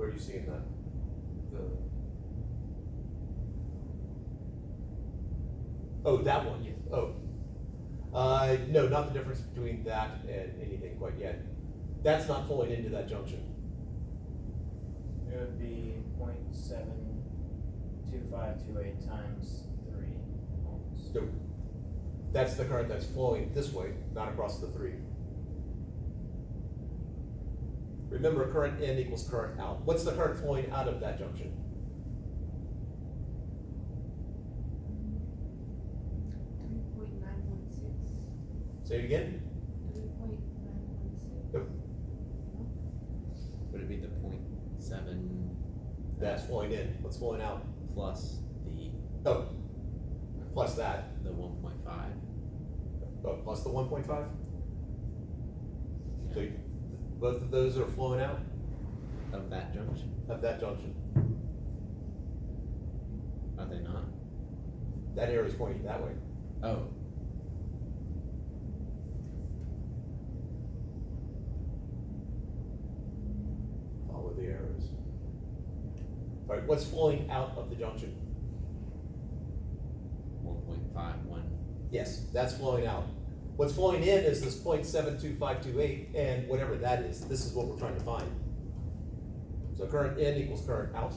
Where are you seeing that? Oh, that one, Yeah. oh. No, not the difference between that and anything quite yet. That's not flowing into that junction. It would be 0.72528 times 3 ohms. So that's the current that's flowing this way, not across the 3. Remember, current in equals current out. What's the current flowing out of that junction? 3.916. Say it again? 3.916. Nope. Would it be the 0.7 That's flowing in. What's flowing out? plus the Oh, plus that. 1.5? Oh, plus the 1.5? So both of those are flowing out Of that junction? of that junction. Are they not? That arrow is pointing that way. Oh, Follow the arrows. All right, what's flowing out of the junction? 1.51. Yes, that's flowing out. What's flowing in is this 0.72528, and whatever that is, this is what we're trying to find. So current in equals current out.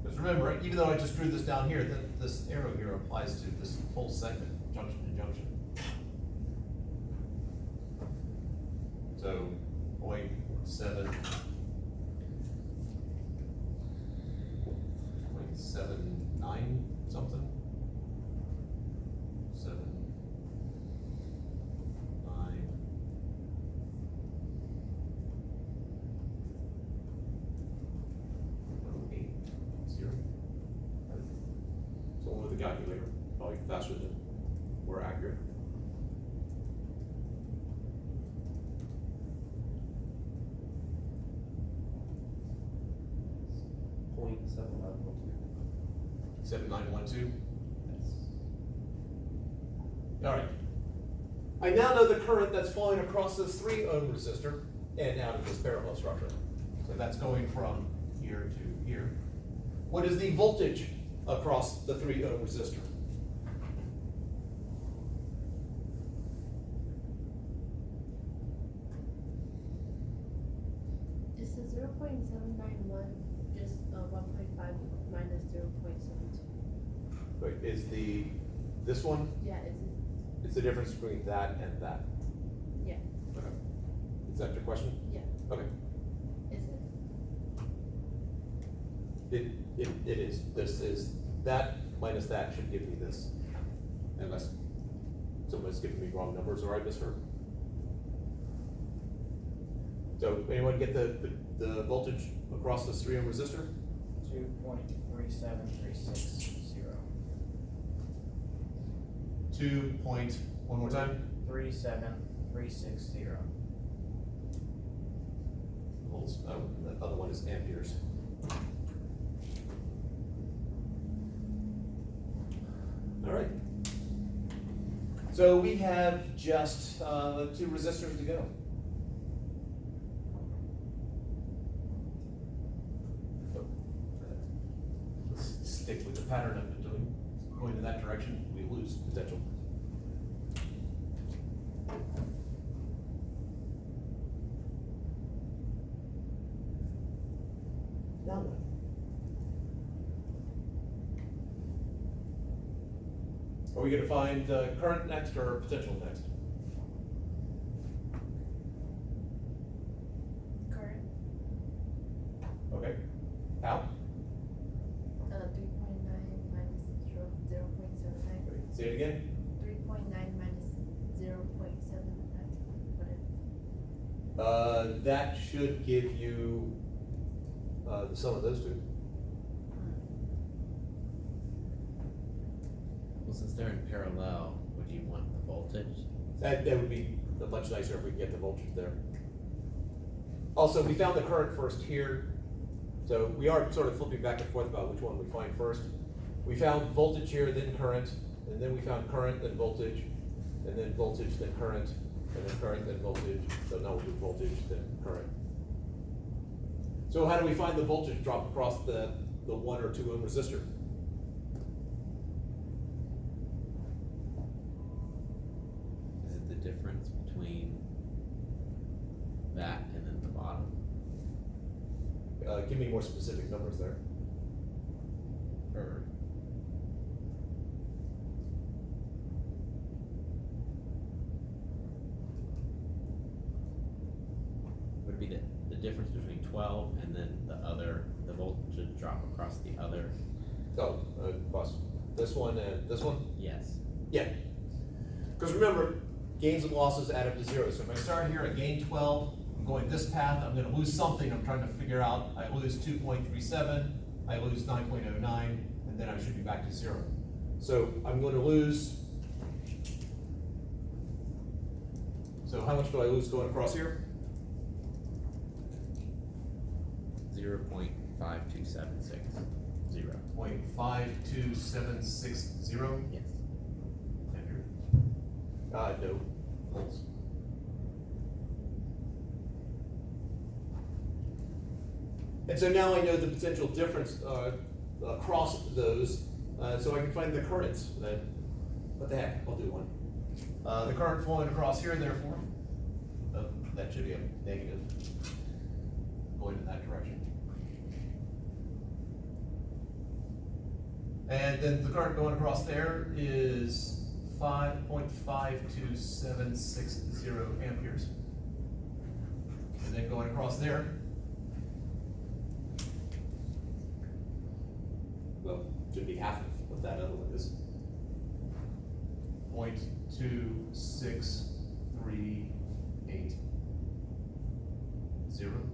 Because remember, even though I just drew this down here, this arrow here applies to this whole segment, junction to junction. So 0.7. 0.79 something. 7, 9. Oh, 8, 0. Someone with a calculator, probably faster than we're accurate. Point 7912. Yes. All right. I now know the current that's flowing across this 3 ohm resistor and out of this parallel structure. So that's going from here to here. What is the voltage across the 3 ohm resistor? Is the 0.791 just 1.5 minus 0.72? Wait, is this one? Yeah, is it? It's the difference between that and that. Yeah. Okay. Is that your question? Yeah. Okay. Is it? It is. This is that minus that should give me this. Unless someone's giving me wrong numbers or I misheard. So anyone get the voltage across this 3 ohm resistor? 2.37360. 1 more time. 37360. Volts. Oh, the other one is amperes. All right. So we have just 2 resistors to go. Let's stick with the pattern I've been doing. Going in that direction, we lose potential. Now what? Are we going to find current next or potential next? Current? Okay. How? 3.9 minus 0.79. Okay. Say it again. 3.9 minus 0.79. Whatever. That should give you the sum of those two. Well, since they're in parallel, would you want the voltage? That would be much nicer if we could get the voltage there. Also, we found the current first here. So we are sort of flipping back and forth about which one we find first. We found voltage here, then current, and then we found current, then voltage, and then voltage, then current, and then current, then voltage, so now we'll do voltage, then current. So how do we find the voltage drop across the 1 or 2 ohm resistor? Is it the difference between that and then the bottom? Give me more specific numbers there. Or would be the difference between 12 and then the voltage drop across the other? Oh, plus this one and this one? Yes. Yeah. Because remember, gains and losses add up to 0. So if I start here at gain 12, I'm going this path, I'm gonna lose something, I'm trying to figure out, I lose 2.37, I lose 9.09, and then I should be back to 0. So I'm going to lose, so how much do I lose going across here? 0.5276. 0.52760 Yes. ampere. No, volts. And so now I know the potential difference across those, so I can find the currents. What the heck, I'll do one. The current flowing across here, therefore, that should be a negative, going in that direction. And then the current going across there is 5.52760 amperes. And then going across there, well, should be half of what that other one is. 0.2638 amperes.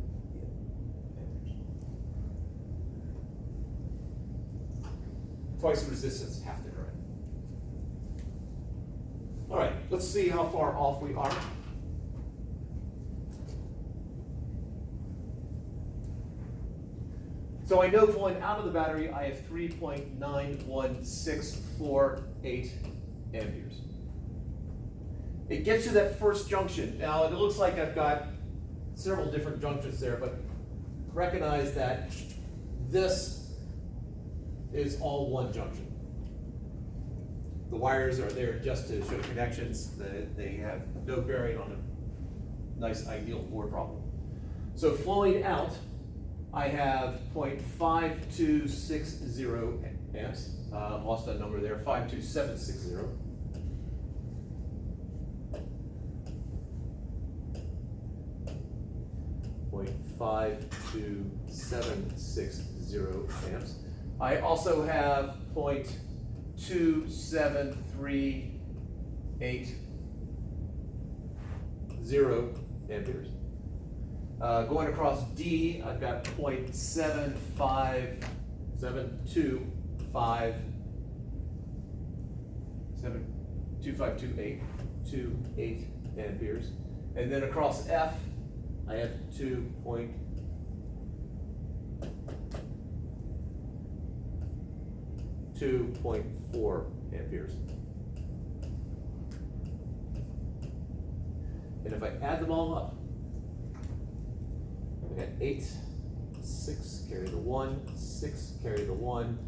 Twice the resistance, half the current. All right, let's see how far off we are. So I know flowing out of the battery, I have 3.91648 amperes. It gets to that first junction. Now, it looks like I've got several different junctions there, but recognize that this is all one junction. The wires are there just to show connections. They have no bearing on a nice ideal board problem. So flowing out, I have 0.5260 amps. Lost that number there, 52760. .52760 amps. I also have 0.2738 amperes. Going across D, I've got 0.75228 amperes. And then across F, I have 2.4 amperes. And if I add them all up, I got 8, 6, carry the 1, 6, carry the 1,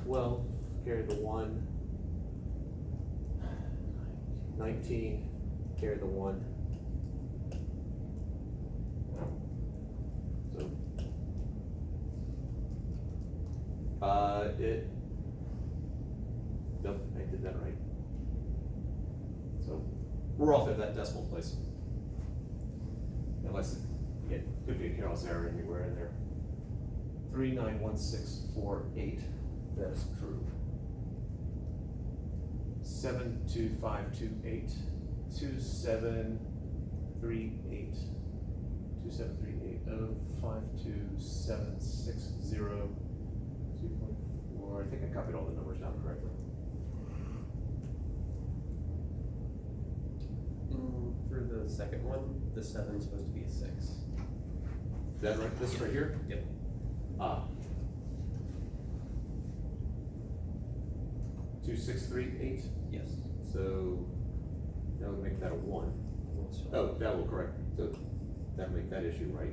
12, carry the 1, 19, carry the 1. So, nope, I did that right. So, we're off at that decimal place. Unless it could be a Carol's error anywhere in there. 391648, that is true. 72528, 2738, 52760, 2.4. I think I copied all the numbers down correctly. For the second one, the 7 is supposed to be a 6. Is that right? This right here? Yep. Ah. 2638. Yes. So That would make that a one. Oh, that will correct, so that make that issue right.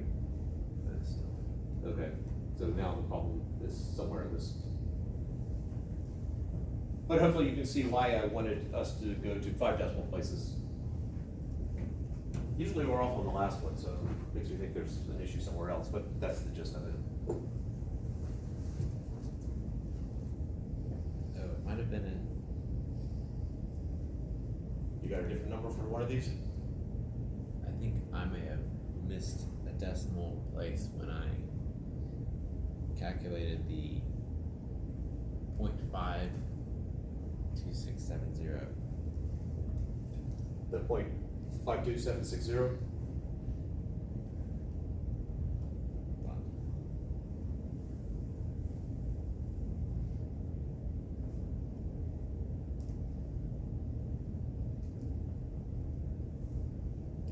Okay, so now the problem is somewhere in this. But hopefully you can see why I wanted us to go to 5 decimal places. Usually we're off on the last one, so it makes me think there's an issue somewhere else, but that's the gist of it. So it might have been in, You got a different number for one of these? I think I may have missed a decimal place when I calculated the 0.52670. The 0.52760?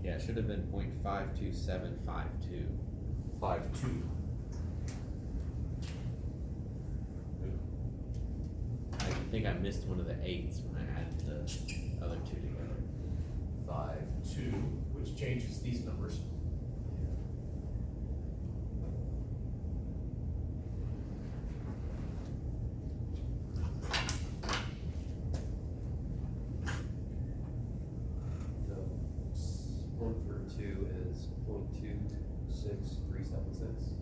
Yeah, it should have been 0.52752. 5.2. I think I missed one of the 8s when I added the other two together. 5.2, which changes these numbers. The one for two is 0.26376.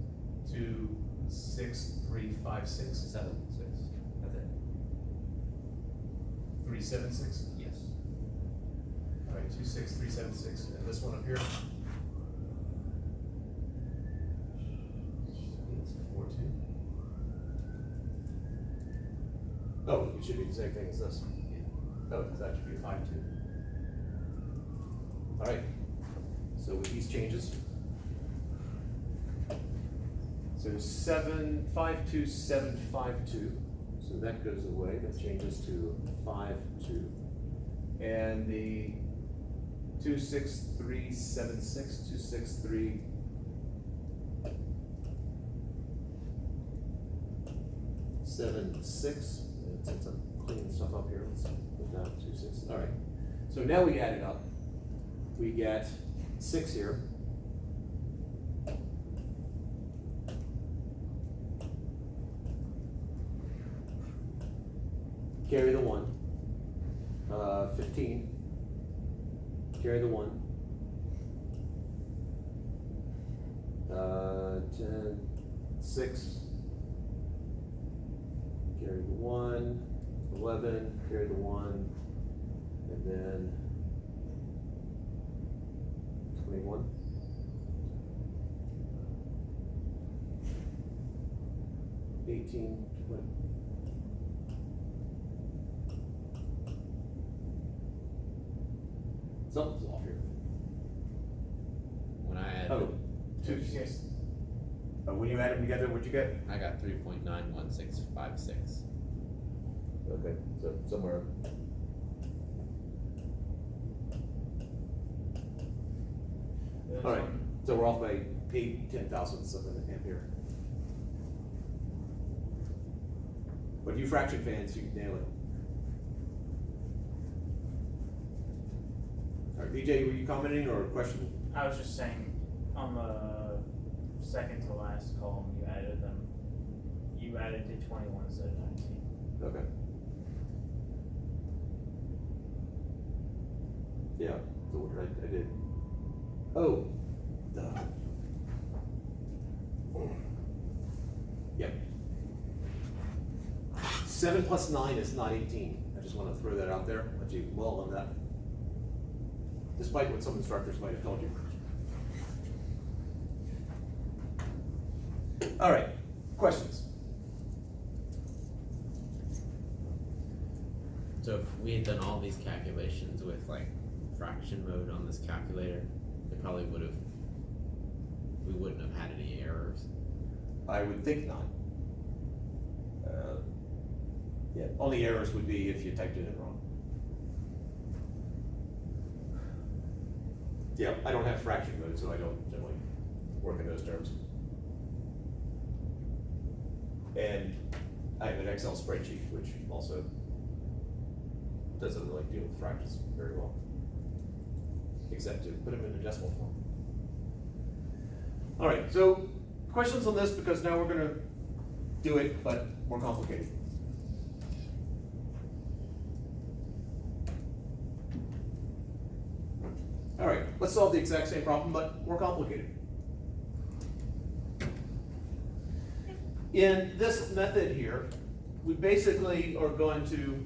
26356 76. That's it. 376. Yes. All right, 26376, and this one up here. It's 42. Oh, it should be the same thing as this. Oh, that should be 5.2. All right. So with these changes. So 52752. So that goes away. That changes to 5.2. And the 26376, 26376. Since I'm cleaning stuff up here, let's put down 26. All right. So now we add it up. We get 6 here. Carry the 1. 15. Carry the 1. 10. 6. Carry the 1. 11. Carry the 1. And then 21. 18. 20. Something's off here. When I added, Oh, when you add them together, what'd you get? I got 3.91656. Okay, so somewhere. There's All right, one- so we're off by 10 thousandths of an ampere. But you fraction fans, you can nail it. All right, BJ, were you commenting or a question? I was just saying, on the second to last column, you added them. You added to 21 instead of 19. Okay. Yeah, so what did I did? Oh, duh. Yep. 7 plus 9 is not 18. I just want to throw that out there, let you mull on that. Despite what some instructors might have told you. All right, questions? So if we had done all these calculations with like fraction mode on this calculator, it probably would have, we wouldn't have had any errors. I would think not. Yeah, only errors would be if you typed it in wrong. Yeah, I don't have fraction mode, so I don't generally work in those terms. And I have an Excel spreadsheet, which also doesn't really deal with fractions very well. except to put them in a decimal form. All right, so questions on this, because now we're gonna do it, but more complicated. All right, let's solve the exact same problem, but more complicated. In this method here, we basically are going to,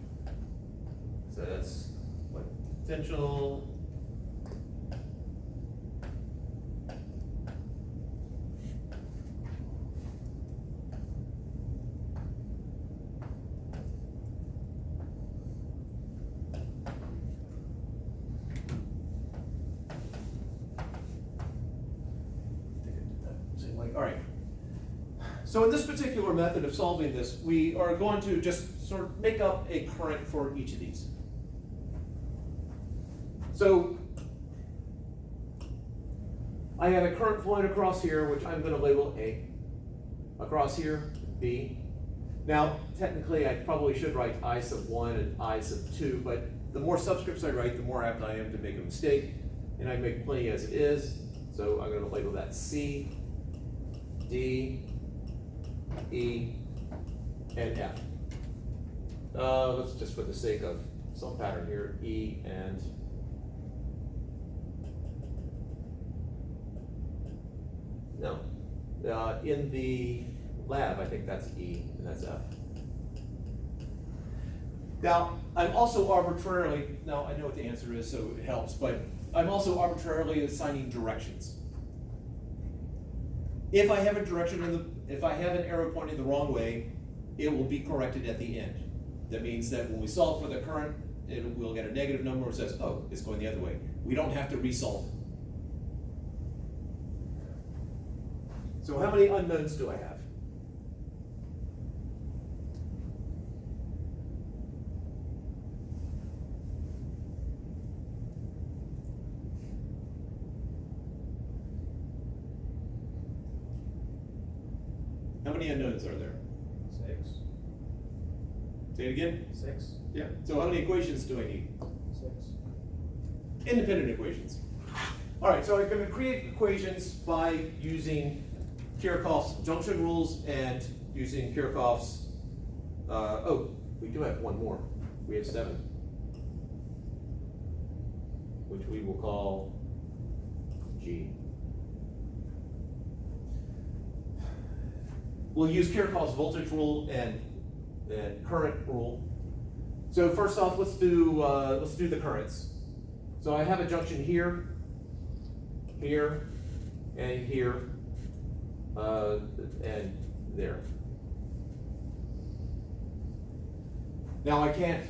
so that's what, potential same way. All right. So in this particular method of solving this, we are going to just sort of make up a current for each of these. So I have a current flowing across here, which I'm going to label A. Across here, B. Now, technically, I probably should write I sub 1 and I sub 2, but the more subscripts I write, the more apt I am to make a mistake, and I make plenty as it is. So I'm going to label that C, D, E, and F. Let's just, for the sake of some pattern here, E and no. In the lab, I think that's E and that's F. Now, I'm also arbitrarily, now I know what the answer is, so it helps, but I'm also arbitrarily assigning directions. If I have a direction if I have an arrow pointing the wrong way, it will be corrected at the end. That means that when we solve for the current, we'll get a negative number that says, oh, it's going the other way. We don't have to resolve. So how many unknowns do I have? How many unknowns are there? 6. Say it again? 6. Yeah. So how many equations do I need? 6. Independent equations. All right, so I'm going to create equations by using Kirchhoff's junction rules and using Kirchhoff's, oh, we do have one more. We have 7, which we will call G. We'll use Kirchhoff's voltage rule and current rule. So first off, let's do the currents. So I have a junction here, here, and here, and there. Now I can't.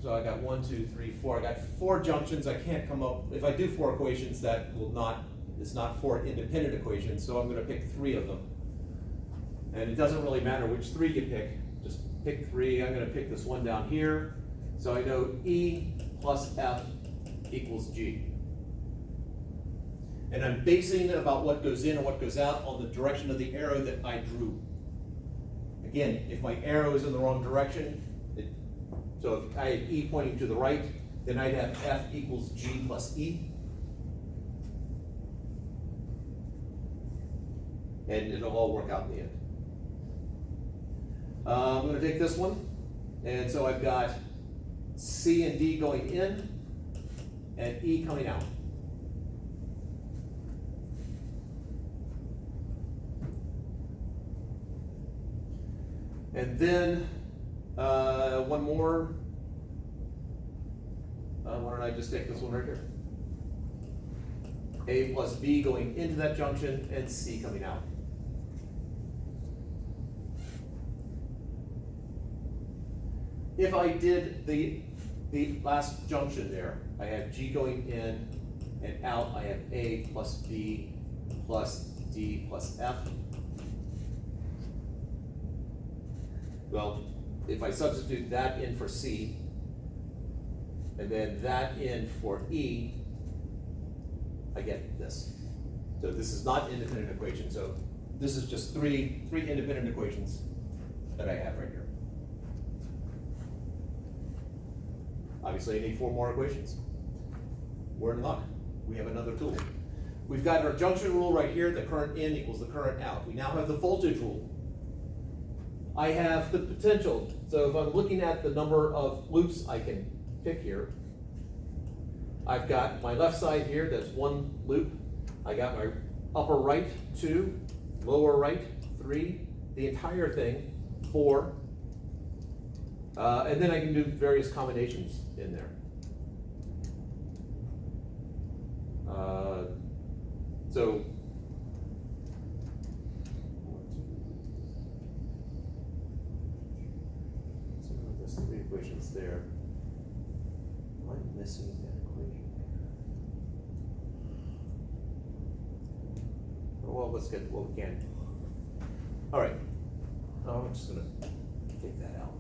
So I got 1, 2, 3, 4. I got 4 junctions. I can't come up. If I do 4 equations, that will not. It's not 4 independent equations. So I'm going to pick 3 of them. And it doesn't really matter which 3 you pick, just pick 3. I'm gonna pick this one down here. So I know E plus F equals G. And I'm basing it about what goes in and what goes out on the direction of the arrow that I drew. Again, if my arrow is in the wrong direction, so if I had E pointing to the right, then I'd have F equals G plus E. And it'll all work out in the end. I'm going to take this one, and so I've got C and D going in, and E coming out. And then one more. Why don't I just take this one right here? A plus B going into that junction, and C coming out. If I did the last junction there, I have G going in and out, I have A plus B plus D plus F. Well, if I substitute that in for C, and then that in for E, I get this. So this is not an independent equation, so this is just three independent equations that I have right here. Obviously, I need 4 more equations. We're in luck. we have another tool. We've got our junction rule right here, the current in equals the current out. We now have the voltage rule. I have the potential, so if I'm looking at the number of loops I can pick here, I've got my left side here, that's one loop. I got my upper right, 2, lower right, 3, the entire thing, 4. And then I can do various combinations in there. So there's 3 equations there. Am I missing that equation? Well, let's get what we can. All right. I'm just gonna take that out.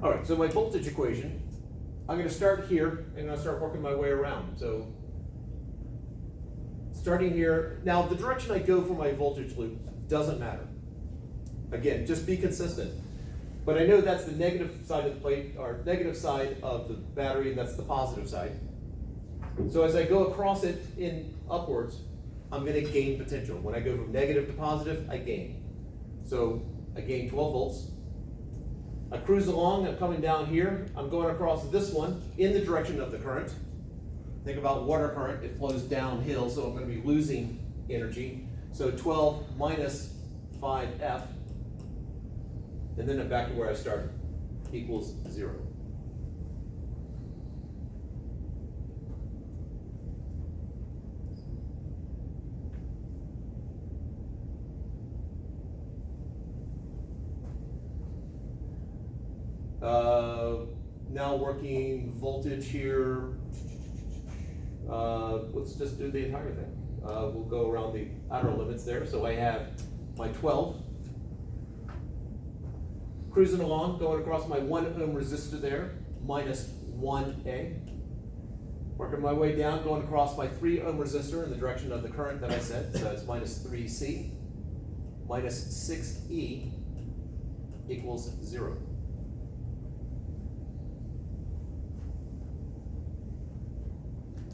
All right, so my voltage equation, I'm gonna start here and I'm gonna start working my way around. So starting here, now the direction I go for my voltage loop doesn't matter. Again, just be consistent. But I know that's the negative side of the plate, or negative side of the battery, and that's the positive side. So as I go across it in upwards, I'm gonna gain potential. When I go from negative to positive, I gain. So I gain 12 volts. I cruise along, I'm coming down here, I'm going across this one in the direction of the current. Think about water current, it flows downhill, so I'm gonna be losing energy. So 12 minus 5F, and then I'm back to where I started, equals 0. Now working voltage here, let's just do the entire thing. We'll go around the outer limits there. So I have my 12, cruising along, going across my 1 ohm resistor there, minus 1A. Working my way down, going across my 3 ohm resistor in the direction of the current that I said, so that's minus 3C, minus 6E equals 0.